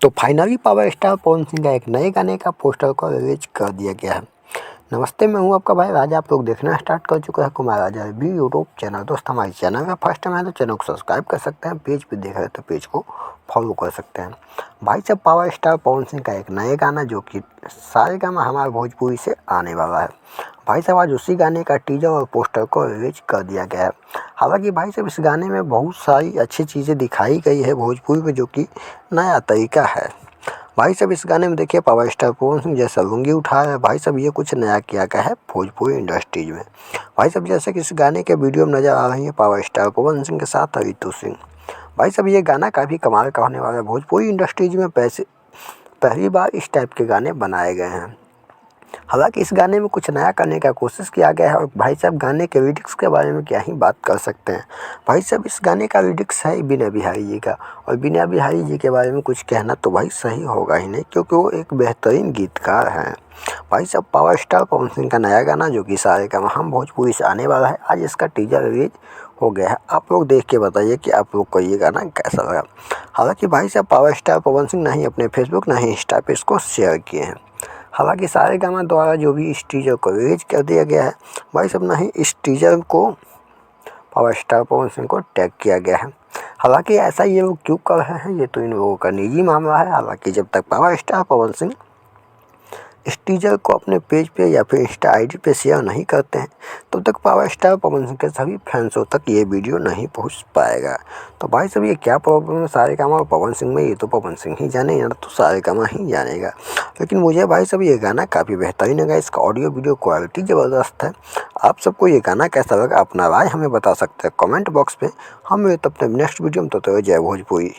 तो finally power star Pawan Singh का एक नए गाने का पोस्टर को रिलीज कर दिया गया है। नमस्ते, मैं हूं आपका भाई राजा। आप लोग देखना स्टार्ट कर चुके हैं कुमार राजा रिव्यू यूट्यूब चैनल। दोस्त हमारे चैनल में फर्स्ट टाइम है तो चैनल को सब्सक्राइब कर सकते हैं। पेज पे देख रहे हैं तो पेज को फॉलो कर सकते हैं। भाई साहब, पावर स्टार पवन सिंह का एक नए गाना जो कि सारेगामा हमारे भोजपुरी से आने वाला है। भाई साहब, आज उसी गाने का टीजर और पोस्टर को रिलीज कर दिया गया है। हालांकि भाई साहब, इस गाने में बहुत सारी अच्छी चीज़ें दिखाई गई है भोजपुरी में, जो कि नया तरीका है। भाई साहब, इस गाने में देखिए पावर स्टार पवन सिंह जैसा लुंगी उठाया है। भाई साहब, ये कुछ नया किया गया है भोजपुरी इंडस्ट्रीज में। भाई साहब, जैसे कि इस गाने के वीडियो में नजर आ रही है पावर स्टार पवन सिंह के साथ रितु सिंह। भाई साहब, ये गाना काफ़ी कमाल का होने वाला है। भोजपुरी इंडस्ट्रीज में पहली बार इस टाइप के गाने बनाए गए हैं। हालांकि इस गाने में कुछ नया करने का कोशिश किया गया है। और भाई साहब, गाने के लिरिक्स के बारे में क्या ही बात कर सकते हैं। भाई साहब, इस गाने का लिरिक्स है बीना बिहारी जी का, और बीना बिहारी जी के बारे में कुछ कहना तो भाई सही होगा ही नहीं, क्योंकि वो एक बेहतरीन गीतकार हैं। भाई साहब, पावर स्टार पवन सिंह का नया गाना जो कि सारेगामा हम भोजपुरी से आने वाला है, आज इसका टीजर रिलीज हो गया है। आप लोग देख के बताइए कि आप लोग को ये गाना कैसा लगा। हालांकि भाई साहब, पावर स्टार पवन सिंह ना ही अपने फेसबुक ना ही इंस्टा पे इसको शेयर किए हैं। हालांकि सारेगामा द्वारा जो भी इस टीजर को रिलीज कर दिया गया है, भाई साहब, ना ही इस टीजर को पावर स्टार पवन सिंह को टैग किया गया है। हालांकि ऐसा ये लोग क्यों कर रहे हैं, ये तो इन लोगों का निजी मामला है। हालांकि जब तक पावर स्टार पवन सिंह इस टीजर को अपने पेज पे या फिर इंस्टा आईडी पे शेयर नहीं करते हैं, तब तक पावर स्टार पवन सिंह के सभी फैंसों तक ये वीडियो नहीं पहुंच पाएगा। तो भाई साहब, ये क्या प्रॉब्लम है सारेगामा और पवन सिंह में, ये तो पवन सिंह ही जाने, या तो सारेगामा ही जानेगा। लेकिन मुझे भाई साहब ये गाना काफ़ी बेहतरीन लगा। इसका ऑडियो वीडियो क्वालिटी ज़बरदस्त है। आप सबको ये गाना कैसा लगा, अपना राय हमें बता सकते हैं कमेंट बॉक्स पे। हम मिलते अपने नेक्स्ट वीडियो में। तो जय भोजपुरी।